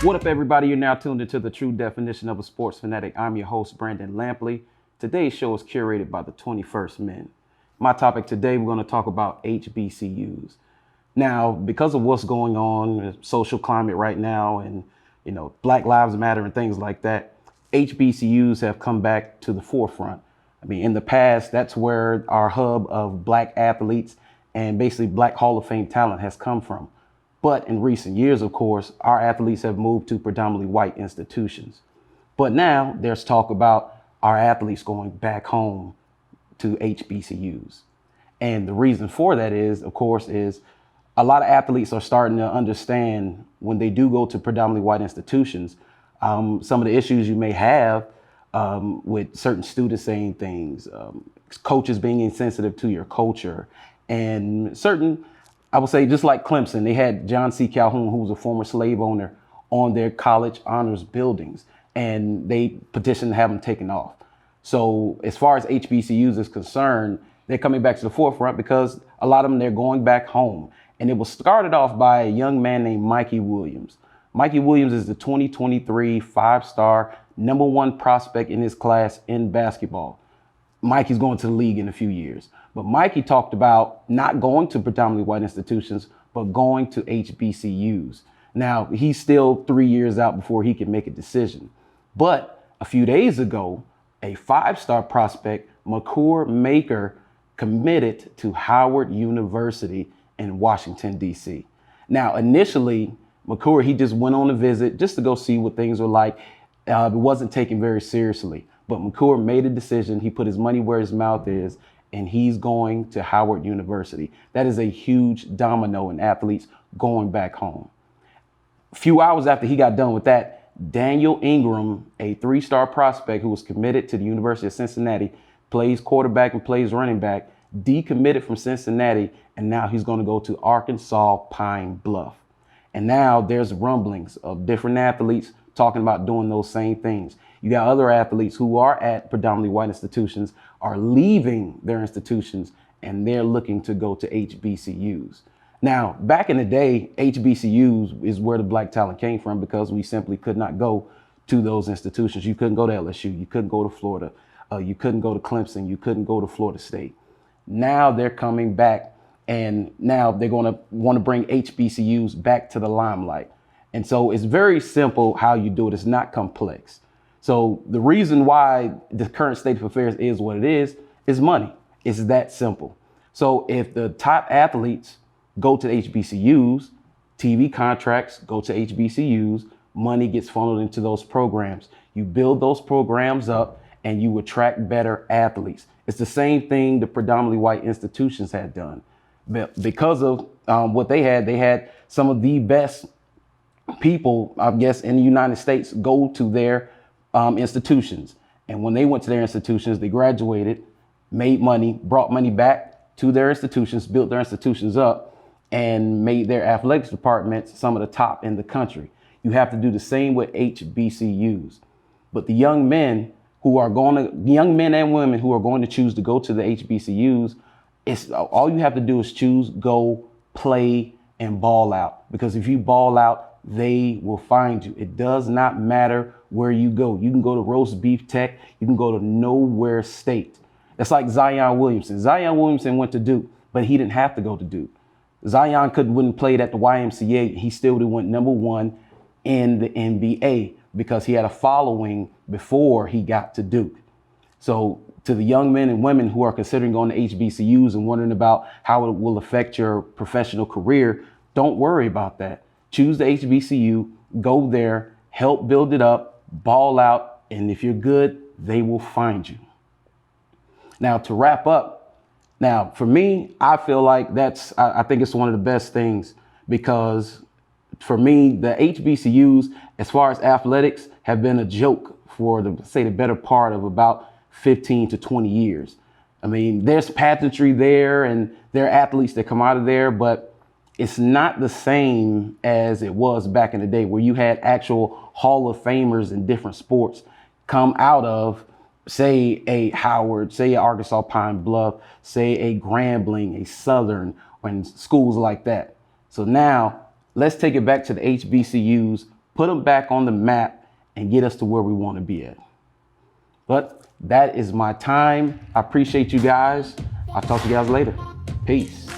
What up, everybody? You're now tuned into the true definition of a sports fanatic. I'm your host, Brandon Lampley. Today's show is curated by the 21st Men. My topic today, we're going to talk about HBCUs. Now, because of what's going on, social climate right now, and Black Lives Matter and things like that, HBCUs have come back to the forefront. I mean, in the past, that's where our hub of Black athletes and basically Black Hall of Fame talent has come from. But in recent years, of course, our athletes have moved to predominantly white institutions. But now there's talk about our athletes going back home to HBCUs. And the reason for that is, of course, is a lot of athletes are starting to understand when they do go to predominantly white institutions, some of the issues you may have with certain students saying things, coaches being insensitive to your culture, and certain, I would say, just like Clemson, they had John C. Calhoun, who was a former slave owner, on their college honors buildings, and they petitioned to have him taken off. So as far as HBCUs is concerned, they're coming back to the forefront because a lot of them, they're going back home. And it was started off by a young man named Mikey Williams. Mikey Williams is the 2023 five-star #1 prospect in his class in basketball. Mikey's going to the league in a few years. But Mikey talked about not going to predominantly white institutions, but going to HBCUs. Now, he's still 3 years out before he can make a decision. But a few days ago, a five-star prospect, Makur Maker, committed to Howard University in Washington, D.C. Now, initially, Makur, he just went on a visit just to go see what things were like. It wasn't taken very seriously. But Makur made a decision. He put his money where his mouth is, and he's going to Howard University. That is a huge domino in athletes going back home. A few hours after he got done with that, Daniel Ingram, a three-star prospect who was committed to the University of Cincinnati, plays quarterback and plays running back, decommitted from Cincinnati, and now he's going to go to Arkansas Pine Bluff. And now there's rumblings of different athletes talking about doing those same things. You got other athletes who are at predominantly white institutions are leaving their institutions, and they're looking to go to HBCUs. Now, back in the day, HBCUs is where the black talent came from because we simply could not go to those institutions. You couldn't go to LSU. You couldn't go to Florida. You couldn't go to Clemson. You couldn't go to Florida State. Now they're coming back, and now they're going to want to bring HBCUs back to the limelight. And so it's very simple how you do it. It's not complex. So the reason why the current state of affairs is what it is money. It's that simple. So if the top athletes go to HBCUs, TV contracts go to HBCUs, money gets funneled into those programs. You build those programs up and you attract better athletes. It's the same thing the predominantly white institutions had done. But because of what they had some of the best people, I guess, in the United States go to their institutions. And when they went to their institutions, they graduated, made money, brought money back to their institutions, built their institutions up, and made their athletics departments some of the top in the country. You have to do the same with HBCUs. But the young men and women who are going to choose to go to the HBCUs, it's all you have to do is choose, go, play, and ball out. Because if you ball out, they will find you. It does not matter where you go. You can go to Roast Beef Tech. You can go to Nowhere State. It's like Zion Williamson. Zion Williamson went to Duke, but he didn't have to go to Duke. Zion wouldn't played at the YMCA. He still would have went #1 in the NBA because he had a following before he got to Duke. So to the young men and women who are considering going to HBCUs and wondering about how it will affect your professional career, don't worry about that. Choose the HBCU, go there, help build it up, ball out, and if you're good, they will find you. Now, to wrap up, now for me, I feel like I think it's one of the best things because for me, the HBCUs, as far as athletics, have been a joke for the better part of about 15 to 20 years. I mean, there's pageantry there and there are athletes that come out of there, but it's not the same as it was back in the day where you had actual Hall of Famers in different sports come out of, say, a Howard, say, a Arkansas Pine Bluff, say, a Grambling, a Southern, and schools like that. So now let's take it back to the HBCUs. put them back on the map, and get us to where we want to be at. But that is my time. I appreciate you guys. I'll talk to you guys later. Peace.